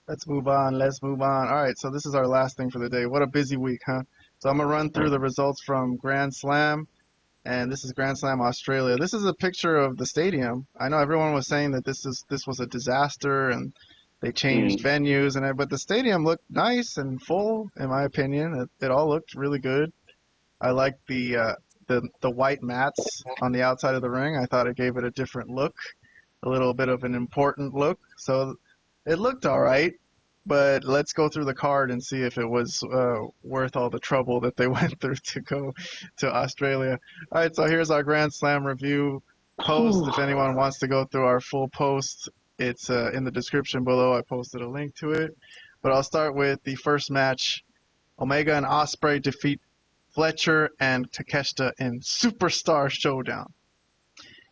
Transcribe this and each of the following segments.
Let's move on. Let's move on. All right, so this is our last thing for the day. What a busy week, huh? So I'm gonna run through the results from Grand Slam, and this is Grand Slam Australia. This is a picture of the stadium. I know everyone was saying that this was a disaster and they changed venues but the stadium looked nice and full, in my opinion. It all looked really good. I liked the white mats on the outside of the ring. I thought it gave it a different look, a little bit of an important look. So it looked all right, but let's go through the card and see if it was worth all the trouble that they went through to go to Australia. All right, so here's our Grand Slam review post. If anyone wants to go through our full post, it's in the description below. I posted a link to it. But I'll start with the first match. Omega and Ospreay defeat Fletcher and Takeshita in Superstar Showdown.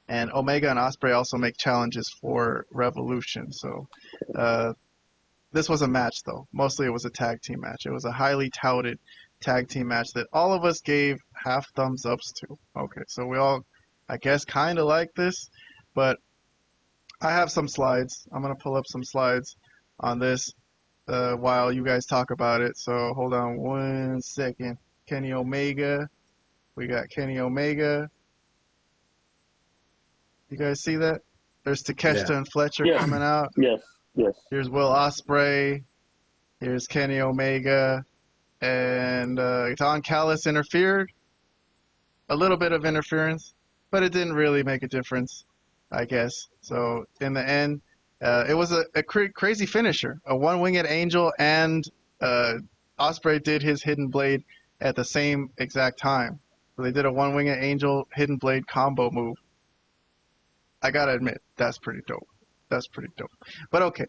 And Omega and Ospreay also make challenges for Revolution. So this was a match, though. Mostly it was a tag team match. It was a highly touted tag team match that all of us gave half thumbs ups to. Okay, so we all, I guess, kind of like this. But I have some slides. I'm going to pull up some slides on this while you guys talk about it. So hold on one second. Kenny Omega. We got Kenny Omega. You guys see that? There's Takeshita and Fletcher coming out. Yes. Here's Will Ospreay. Here's Kenny Omega. And Don Callis interfered. A little bit of interference, but it didn't really make a difference, I guess. So in the end, it was a crazy finisher. A one-winged angel, and Ospreay did his hidden blade at the same exact time. So they did a one-winged angel hidden blade combo move. I gotta admit, that's pretty dope. But okay.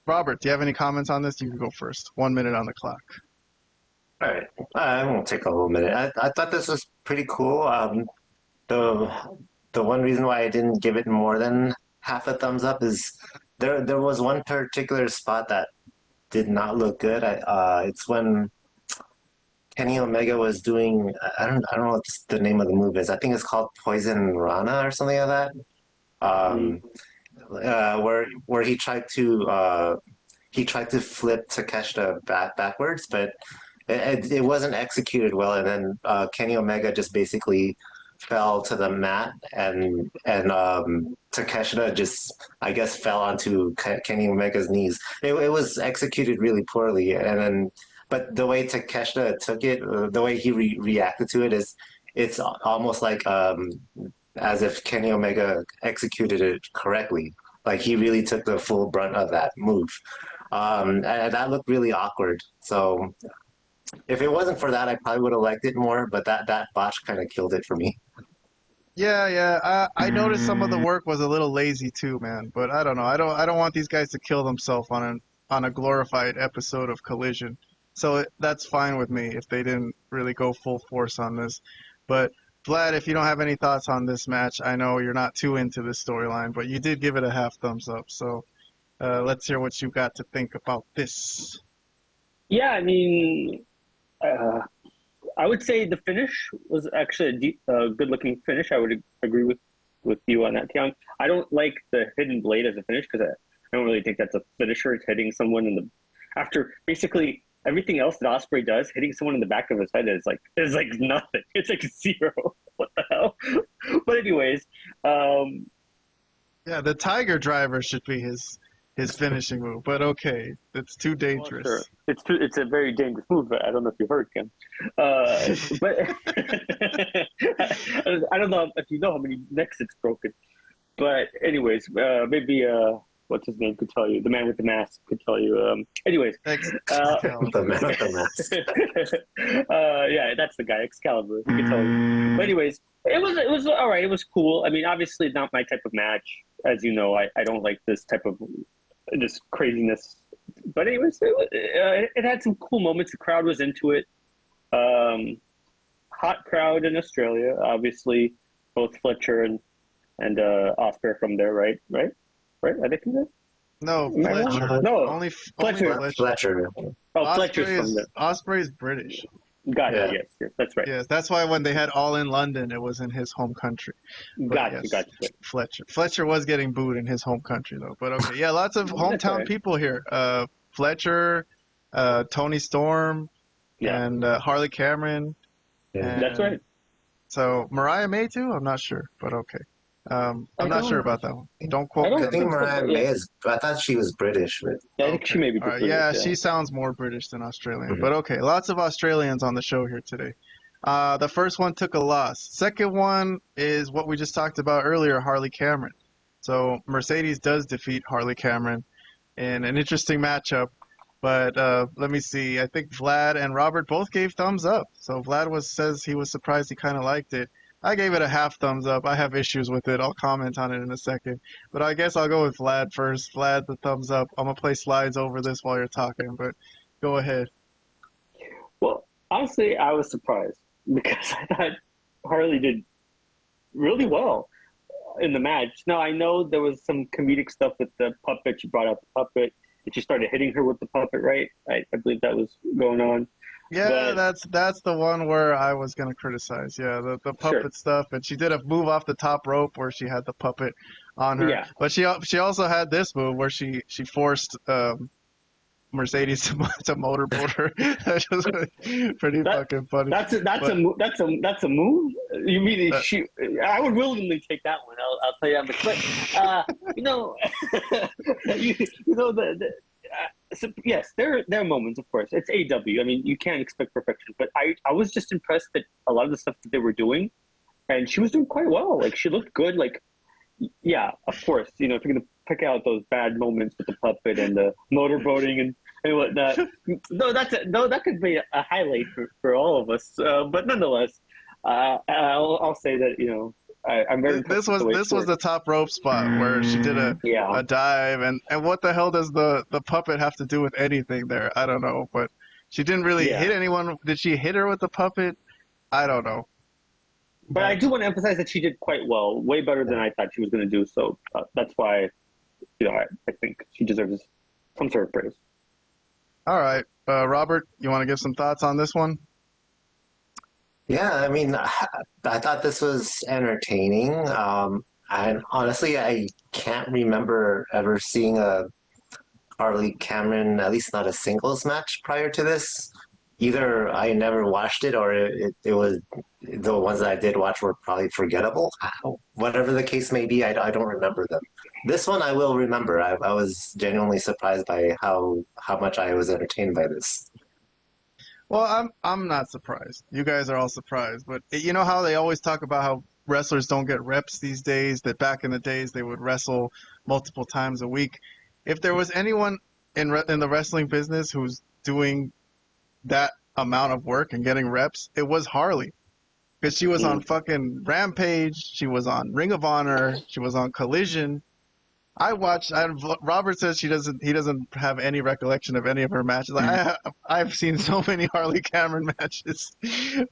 Robert, do you have any comments on this? You can go first. 1 minute on the clock. All right. I won't take a whole minute. I thought this was pretty cool. The one reason why I didn't give it more than half a thumbs up is there was one particular spot that did not look good. It's when Kenny Omega was doing, I don't know what the name of the move is. I think it's called Poison Rana or something like that. Where he tried to flip Takeshita backwards, but it wasn't executed well, and then Kenny Omega just basically fell to the mat, and Takeshita just, I guess, fell onto Kenny Omega's knees. It was executed really poorly, and then. But the way Takeshita took it, the way he reacted to it it's almost like as if Kenny Omega executed it correctly. Like he really took the full brunt of that move. And that looked really awkward. So if it wasn't for that, I probably would have liked it more, but that botch kind of killed it for me. Yeah. I noticed some of the work was a little lazy too, man. But I don't know. I don't want these guys to kill themselves on a glorified episode of Collision. So that's fine with me if they didn't really go full force on this. But Vlad, if you don't have any thoughts on this match, I know you're not too into this storyline, but you did give it a half thumbs up. So let's hear what you got to think about this. Yeah, I mean, I would say the finish was actually a good-looking finish. I would agree with you on that, Tian. I don't like the hidden blade as a finish because I don't really think that's a finisher. It's hitting someone after basically everything else that Ospreay does, hitting someone in the back of his head is like nothing. It's like zero. What the hell? But anyways, yeah, the Tiger Driver should be his finishing move. But okay, it's too dangerous. Well, sure. It's a very dangerous move. But I don't know if you heard, Kim. But I don't know if you know how many necks it's broken. But anyways, maybe what's his name could tell you. The man with the mask could tell you. Anyways, the man with the mask. Yeah, that's the guy, Excalibur. He could tell you. But anyways, it was all right. It was cool. I mean, obviously not my type of match. As you know, I don't like this type of just craziness. But anyways, it had some cool moments. The crowd was into it. Hot crowd in Australia. Obviously, both Fletcher and Ospreay from there, right? Are they from there? No, Fletcher. No, only Fletcher. Fletcher. Fletcher. Oh, Fletcher's from there. Ospreay's British. Gotcha. Yeah. Yes, that's right. Yes, that's why when they had All in London, it was in his home country. But Gotcha. yes, Fletcher was getting booed in his home country though. But okay, yeah, lots of That's all hometown right. people here. Fletcher, Tony Storm, Yeah, and Harley Cameron. Yeah. And that's right. so Mariah May too? I'm not sure, but okay. I'm I not sure don't. about that one. Don't I quote me don't I on think that. think so. Mariah But May yeah, is. I thought she was British, but I think she may be All right. British. Yeah, Yeah. she sounds more British than Australian. Mhm. But okay, lots of Australians on the show here today. The first one took a loss. Second one is what we just talked about earlier, Harley Cameron. So Mercedes does defeat Harley Cameron in an interesting matchup. But let me see. I think Vlad and Robert both gave thumbs up. So Vlad says he was surprised. He kind of liked it. I gave it a half thumbs up. I have issues with it. I'll comment on it in a second. But I guess I'll go with Vlad first. Vlad, the thumbs up. I'm gonna play slides over this while you're talking. But go ahead. Well, honestly, I was surprised because I thought Harley did really well in the match. Now, I know there was some comedic stuff with the puppet. She brought out the puppet and she started hitting her with the puppet, right? I believe that was going on. Yeah, But that's the one where I was gonna criticize. Yeah, the sure. puppet stuff, and she did a move off the top rope where she had the puppet on her. Yeah. But she also had this move where she forced Mercedes to motorboat her. That's just pretty That fucking funny. that's But that's a move. You mean uh, she? I would willingly take that one. I'll tell you that much. But you know, you know so, yes, there are moments, of course. It's AEW. I mean, you can't expect perfection. But I was just impressed that a lot of the stuff that they were doing, and she was doing quite well. Like she looked good. Like yeah, of course. You know, if you're gonna pick out those bad moments with the puppet and the motorboating and whatnot, no, that could be a highlight for all of us. But nonetheless, I'll say that you know I'm very impressed with the way this she was the worked. top rope spot where she did Yeah, a dive, and what the hell does the puppet have to do with anything there? I don't know, but she didn't really yeah. hit anyone. Did she hit her with the puppet? I don't know. But I But do want to emphasize that she did quite well, way better than I thought she was going to do. So that's why, you know, I think she deserves some sort of praise. all right, Robert, you want to give some thoughts on this one? yeah. I mean, I thought this was entertaining. And honestly, I can't remember ever seeing a Harley Cameron, at least not a singles match prior to this. Either I never watched it, or it was the ones that I did watch were probably forgettable. Whatever the case may be, I don't remember them. This one I will remember. I was genuinely surprised by how much I was entertained by this. Well, I'm not surprised. You guys are all surprised, but you know how they always talk about how wrestlers don't get reps these days, that back in the days they would wrestle multiple times a week. If there was anyone in the wrestling business who's doing that amount of work and getting reps, it was Harley. Because she was on Mm. fucking Rampage, she was on Ring of Honor, she was on Collision. I watched. Robert says he doesn't have any recollection of any of her matches. I've seen so many Harley Cameron matches,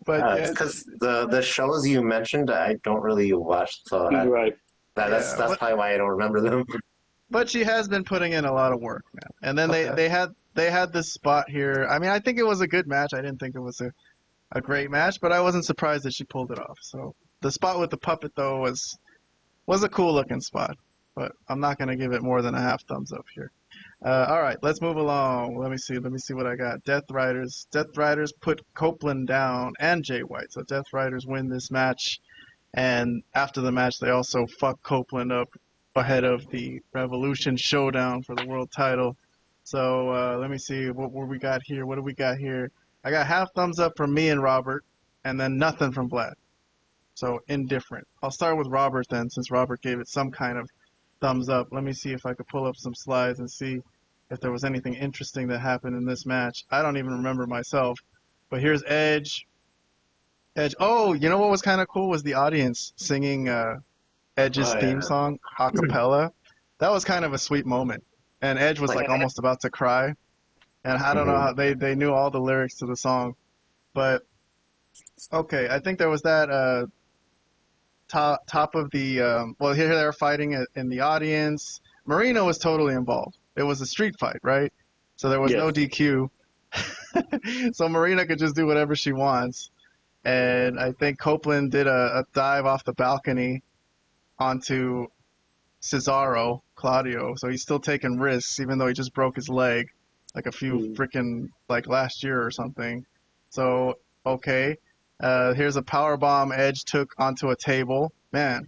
but It's yeah, because the shows you mentioned I don't really watch, so Right. that's yeah, that's probably why I don't remember them. but she has been putting in a lot of work, man. And then Okay. they had this spot here. I mean, I think it was a good match. I didn't think it was a great match, but I wasn't surprised that she pulled it off. So the spot with the puppet though was a cool looking spot, but I'm not gonna give it more than a half thumbs up here. All right, let's move along. Let me see what I got. Death Riders put Copeland down and Jay White. So Death Riders win this match, and after the match, they also fuck Copeland up ahead of the Revolution Showdown for the world title. So let me see what we got here. What do we got here? I got half thumbs up from me and Robert, and then nothing from Vlad. So indifferent. I'll start with Robert then, since Robert gave it some kind of thumbs up. Let me see if I could pull up some slides and see if there was anything interesting that happened in this match. I don't even remember myself. But here's Edge. Oh, you know what was kind of cool was the audience singing Edge's Oh theme yeah. song a cappella. That was kind of a sweet moment. And Edge was like almost about to cry. And I don't know Mhm. how they knew all the lyrics to the song. But okay, I think there was that top of the well, here they were fighting in the audience. Marina was totally involved. It was a street fight, right? So there was no Yes. DQ. So Marina could just do whatever she wants. And I think Copeland did a dive off the balcony onto Cesaro, Claudio. So he's still taking risks, even though he just broke his leg like a few freaking, like last year or something. So, okay. Here's a power bomb Edge took onto a table. Man,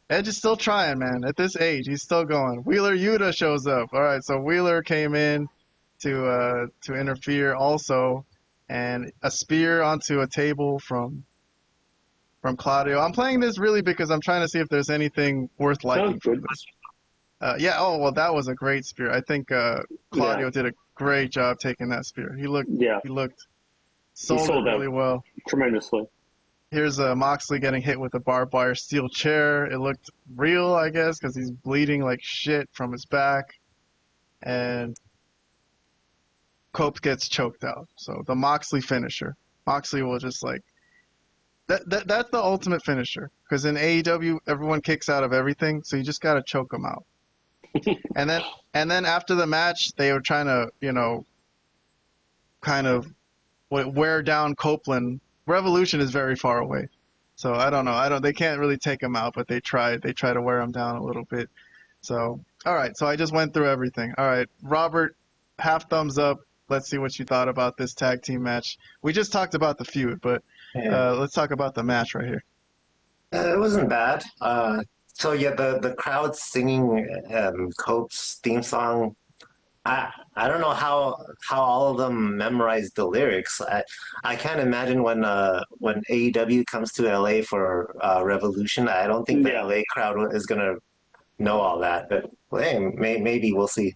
Edge is still trying, man. At this age, he's still going. Wheeler Yuta shows up. All right, so Wheeler came in to interfere also, and a spear onto a table from Claudio. I'm playing this really because I'm trying to see if there's anything worth liking from this. Yeah. Oh well, that was a great spear. I think Claudio did a great job taking that spear. He looked sold it really well. Tremendously. Here's Moxley getting hit with a barbed wire steel chair. It looked real, I guess, because he's bleeding like shit from his back. And Cope gets choked out. So the Moxley finisher. Moxley will just like... That's the ultimate finisher. Because in AEW, everyone kicks out of everything, so you just got to choke them out. and then after the match, they were trying to, kind of wear down Copeland. Revolution is very far away, so I don't know. They can't really take him out, but they try to wear him down a little bit. So all right, so I just went through everything. All right, Robert, half thumbs up. Let's see what you thought about this tag team match. We just talked about the feud, but let's talk about the match right here. It wasn't bad. So yeah, the crowd singing Cope's theme song. I don't know how all of them memorized the lyrics. I can't imagine when AEW comes to LA for Revolution. I don't think the LA crowd is gonna know all that. But hey, maybe we'll see.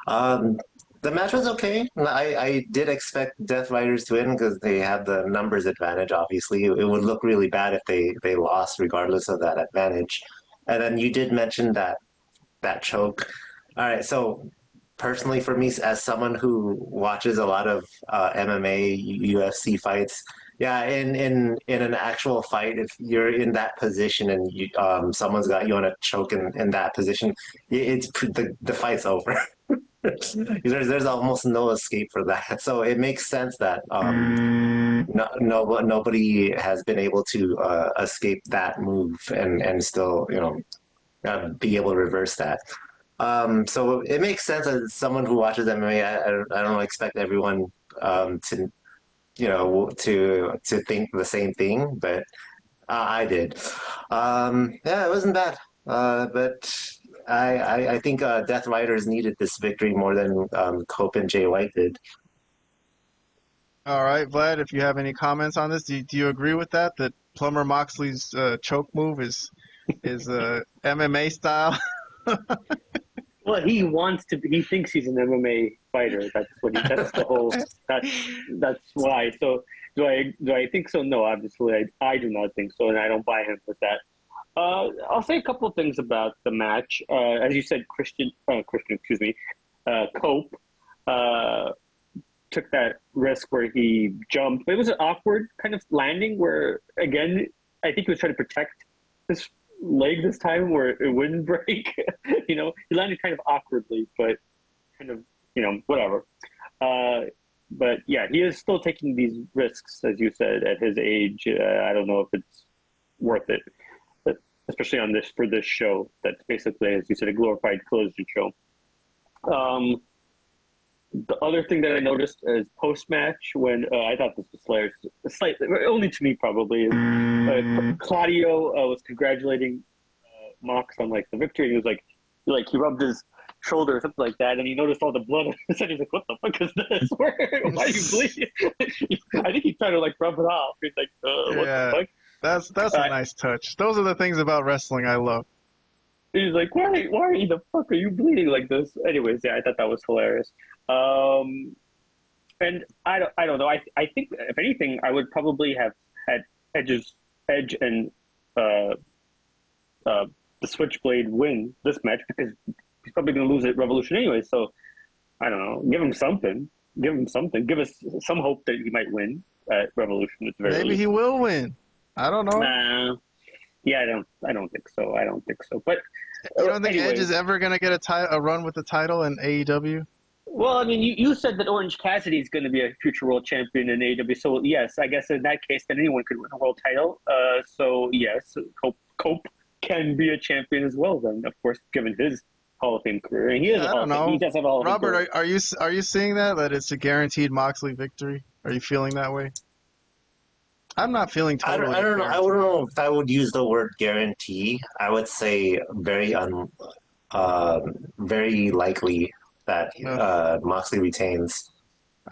The match was okay. I did expect Death Riders to win because they have the numbers advantage. Obviously, it would look really bad if they lost, regardless of that advantage. And then you did mention that choke. All right, so personally for me, as someone who watches a lot of MMA, UFC fights, yeah, in an actual fight, if you're in that position and someone's got you on a choke in that position, the fight's over. There's almost no escape for that. So it makes sense that nobody has been able to escape that move and still be able to reverse that. So it makes sense as someone who watches MMA. I don't expect everyone to think the same thing, but I did. Yeah, it wasn't bad. But I think Death Riders needed this victory more than Cope and Jay White did. All right, Vlad, if you have any comments on this, do you agree with that Plumber Moxley's choke move is MMA style? Well, he wants to. He thinks he's an MMA fighter. That's the whole. That's why. So do I think so? No, obviously I do not think so, and I don't buy him with that. I'll say a couple of things about the match. As you said, Christian, excuse me, Cope took that risk where he jumped. It was an awkward kind of landing where, again, I think he was trying to protect his leg this time where it wouldn't break. He landed kind of awkwardly, but kind of, whatever. But yeah, he is still taking these risks, as you said, at his age. I don't know if it's worth it, but especially for this show. That's basically, as you said, a glorified closing show. The other thing that I noticed is post-match when I thought this was hilarious, slightly, only to me probably, is Claudio was congratulating Mox on the victory. He was he rubbed his shoulder or something like that, and he noticed all the blood on his head. He's like, "What the fuck is this? Why are you bleeding?" I think he's trying to rub it off. He's like, "What the fuck?" That's a nice touch. Those are the things about wrestling I love. He's like, why the fuck are you bleeding like this? Anyways, yeah, I thought that was hilarious. And I don't know. I think if anything, I would probably have had Edge and the Switchblade win this match because he's probably going to lose at Revolution anyway. So I don't know. Give him something. Give us some hope that he might win at Revolution at the very Maybe least. he will win. I don't know. Nah. Yeah, I don't think so. But you don't think Edge is ever going to get a run with the title in AEW? Well, I mean, you said that Orange Cassidy is going to be a future world champion in AEW. So yes, I guess in that case, then anyone could win a world title. So yes, Cope can be a champion as well. Then, of course, given his Hall of Fame career, and he is Yeah, a I Hall don't of Fame. He know. does have a Hall of Fame career. Robert, are you seeing that it's a guaranteed Moxley victory? Are you feeling that way? I'm not feeling totally I don't know. I guaranteed. don't know if I would use the word guarantee. I would say uh, very likely that Ugh. Moxley retains.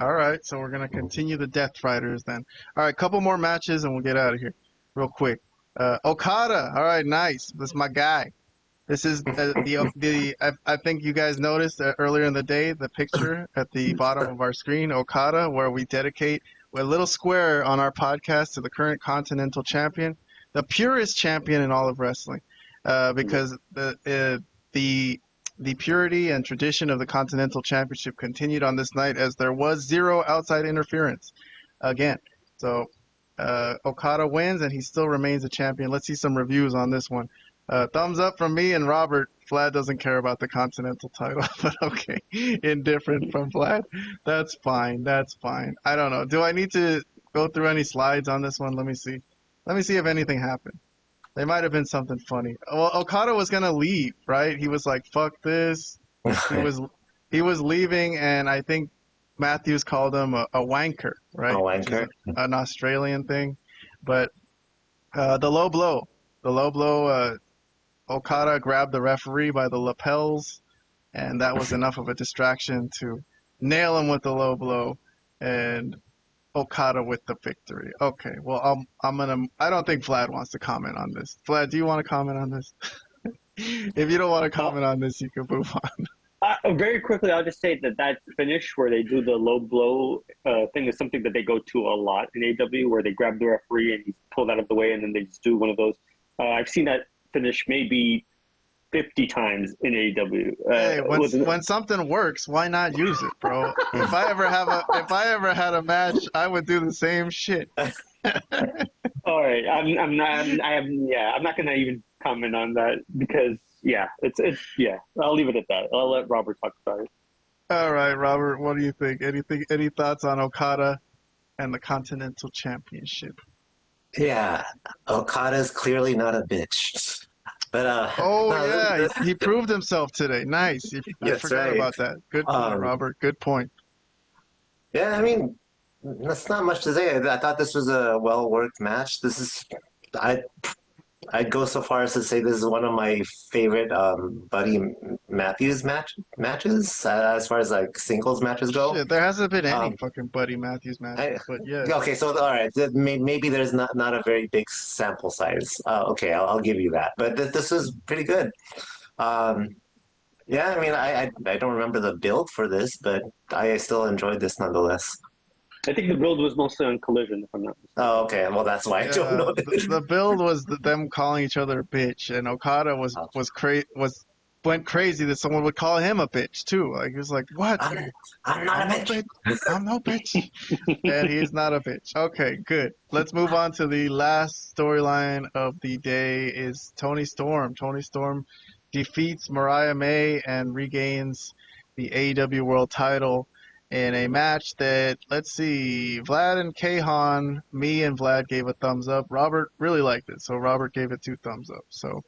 All right, so we're gonna continue the Death Riders then. All right, couple more matches and we'll get out of here, real quick. Okada. All right, nice. This is my guy. This is the I think you guys noticed earlier in the day the picture at the bottom of our screen, Okada, where we dedicate a little square on our podcast to the current Continental Champion, the purest champion in all of wrestling, because the purity and tradition of the Continental Championship continued on this night as there was zero outside interference again. So Okada wins and he still remains a champion. Let's see some reviews on this one. Thumbs up from me and Robert. Vlad doesn't care about the Continental title, but okay. Indifferent from Vlad. That's fine. That's fine. I don't know. Do I need to go through any slides on this one? Let me see. Let me see if anything happened. There might have been something funny. Well, Okada was gonna leave, right? He was like, "Fuck this." He was he was leaving, and I think Matthews called him a wanker, right? A Which is wanker. an Australian thing. But the low blow, Okada grabbed the referee by the lapels, and that was enough of a distraction to nail him with the low blow, and Okada with the victory. Okay, well, I don't think Vlad wants to comment on this. Vlad, do you want to comment on this? If you don't want to comment on this, you can move on. Very quickly, I'll just say that finish where they do the low blow thing is something that they go to a lot in AEW, where they grab the referee and he's pulled out of the way, and then they just do one of those. I've seen that finish maybe 50 times in AEW. Hey, when something works, why not use it, bro? If I ever had a match, I would do the same shit. All right, I'm not gonna even comment on that because it's yeah. I'll leave it at that. I'll let Robert talk about it. All right, Robert, what do you think? Any thoughts on Okada and the Continental Championship? Yeah, Okada's clearly not a bitch. But Oh no, yeah, he proved himself today. Nice. I That's forgot right. about that. Good point, Robert. Good point. Yeah, I mean, that's not much to say. I thought this was a well-worked match. I I'd go so far as to say this is one of my favorite Buddy Matthews matches as far as like singles matches go. Shit, there hasn't been any Um, fucking Buddy Matthews I, matches, but yeah. okay, so all right, maybe there's not a very big sample size. Okay, I'll give you that, but this was pretty good. Um, yeah, I mean, I don't remember the build for this, but I still enjoyed this nonetheless. I think the build was mostly on Collision, if I'm not mistaken. Oh, okay, well that's why I don't Yeah, know. the build was them calling each other a bitch, and Okada went crazy that someone would call him a bitch too. Like he was like, "What? I'm not a no bitch. I'm no bitch," and he's not a bitch. Okay, good. Let's move on to the last storyline of the day. Is Tony Storm. Tony Storm defeats Mariah May and regains the AEW World Title in a match that, let's see, Vlad and Kahan, me and Vlad gave a thumbs up. Robert really liked it, so Robert gave it 2 thumbs up. So,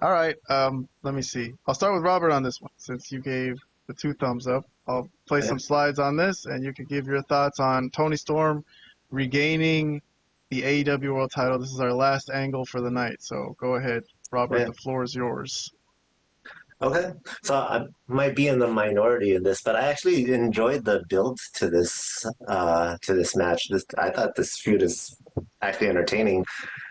all right, let me see. I'll start with Robert on this one since you gave the 2 thumbs up. I'll play some slides on this, and you can give your thoughts on Tony Storm regaining the AEW World Title. This is our last angle for the night, so go ahead, Robert. Yeah. The floor is yours. Okay, so I might be in the minority in this, but I actually enjoyed the build to this match. I thought this feud is actually entertaining,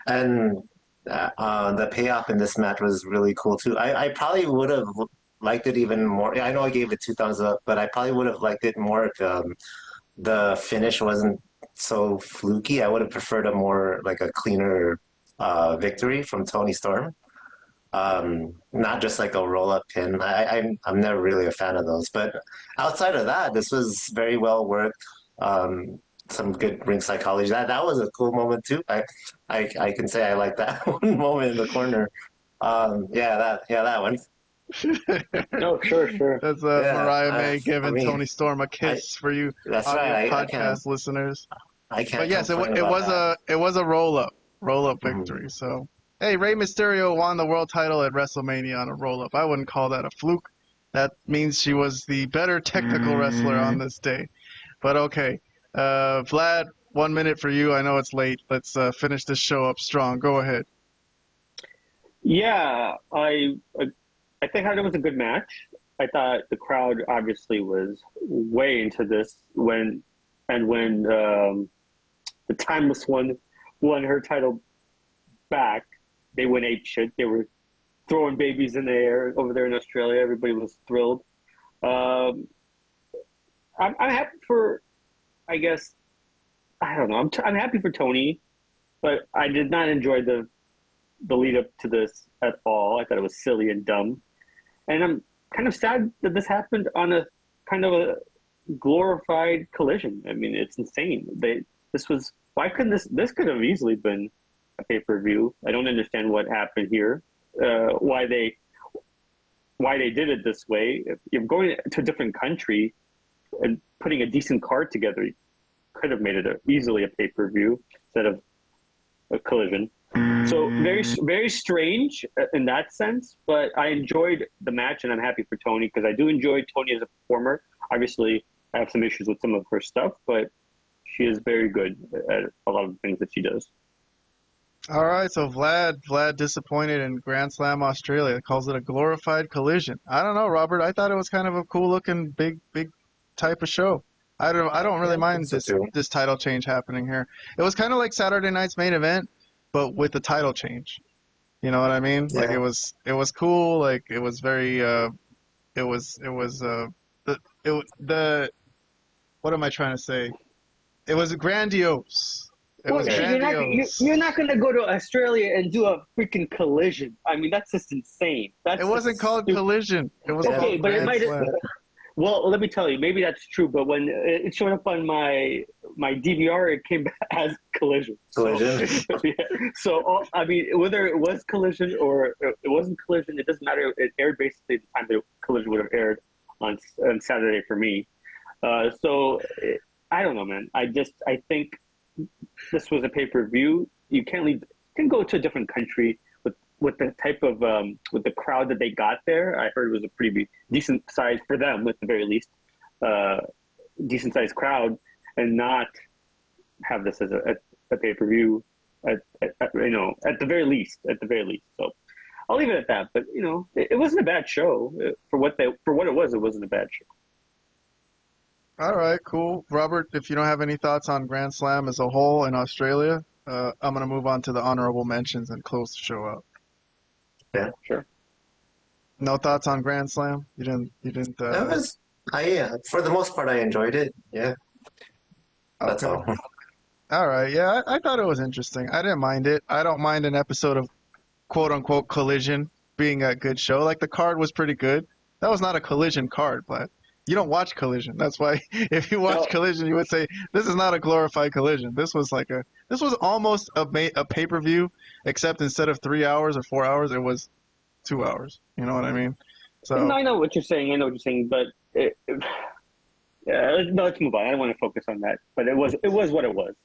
and the payoff in this match was really cool too. I probably would have liked it even more. I know I gave it 2 thumbs up, but I probably would have liked it more if the finish wasn't so fluky. I would have preferred a more like a cleaner victory from Tony Storm. Not just like a roll up pin. I'm never really a fan of those. But outside of that, this was very well worked. Some good ring psychology. That was a cool moment too. I can say I like that one moment in the corner. That one. No, sure. That's Yeah, Mariah May I giving mean, Tony Storm a I kiss for you that's audio right. podcast listeners. I But can't yes, complain it about was that. a roll up Mhm. victory. So hey, Rey Mysterio won the world title at WrestleMania on a roll up. I wouldn't call that a fluke. That means she was the better technical wrestler on this day. But okay, Vlad, 1 minute for you. I know it's late. Let's finish this show up strong. Go ahead. Yeah, I think it was a good match. I thought the crowd obviously was way into this when the Timeless One won her title back, they went ape shit. They were throwing babies in the air over there in Australia. Everybody was thrilled. Um, I'm happy for, I guess, I don't know. I'm happy for Tony, but I did not enjoy the lead up to this at all. I thought it was silly and dumb, and I'm kind of sad that this happened on a kind of a glorified collision. I mean, it's insane. This was why couldn't this could have easily been a pay per view. I don't understand what happened here. Why they did it this way. If you're going to a different country and putting a decent card together, you could have made it easily a pay per view instead of a collision. So very strange in that sense, but I enjoyed the match and I'm happy for Tony because I do enjoy Tony as a performer. Obviously, I have some issues with some of her stuff, but she is very good at a lot of the things that she does. All right, so Vlad disappointed in Grand Slam Australia. Calls it a glorified collision. I don't know, Robert. I thought it was kind of a cool looking big type of show. I don't Yeah, really I think mind so too. this title change happening here. It was kind of like Saturday night's main event, but with the title change. You know what I mean? Like Yeah. it was cool. Like it was very it was the what am I trying to say? It was grandiose. It Well, was Yeah. grandiose. you're not gonna go to Australia and do a freaking collision. I mean, that's just insane. It That's wasn't just called stupid. collision. It was Yeah. Okay, called but it Grand might. Slam. Well, let me tell you, maybe that's true. But when it showed up on my DVR, it came back as collision. So, Collision. yeah. So I mean, whether it was collision or it wasn't collision, it doesn't matter. It aired basically the time that collision would have aired on Saturday for me. I don't know, man. I think this was a pay per view. You can't leave. You can go to a different country with the type of with the crowd that they got there. I heard it was a pretty decent size for them, at the very least, uh, decent sized crowd, and not have this as a pay per view. At the very least, So I'll leave it at that. But it wasn't a bad show for what it was. It wasn't a bad show. All right, cool. Robert, if you don't have any thoughts on Grand Slam as a whole in Australia, I'm gonna move on to the honorable mentions and close the show out. Yeah. Sure. No thoughts on Grand Slam? You didn't That was for the most part I enjoyed it. Yeah. That's okay. all. All right, yeah, I thought it was interesting. I didn't mind it. I don't mind an episode of quote unquote collision being a good show. Like the card was pretty good. That was not a collision card, but you don't watch collision. That's why if you watch No, collision, you would say this is not a glorified collision. This was almost a pay-per-view, except instead of 3 hours or 4 hours, it was 2 hours. You know what I mean? So I know what you're saying. I know what you're saying, but yeah, no, let's move on. I don't want to focus on that. But it was what it was.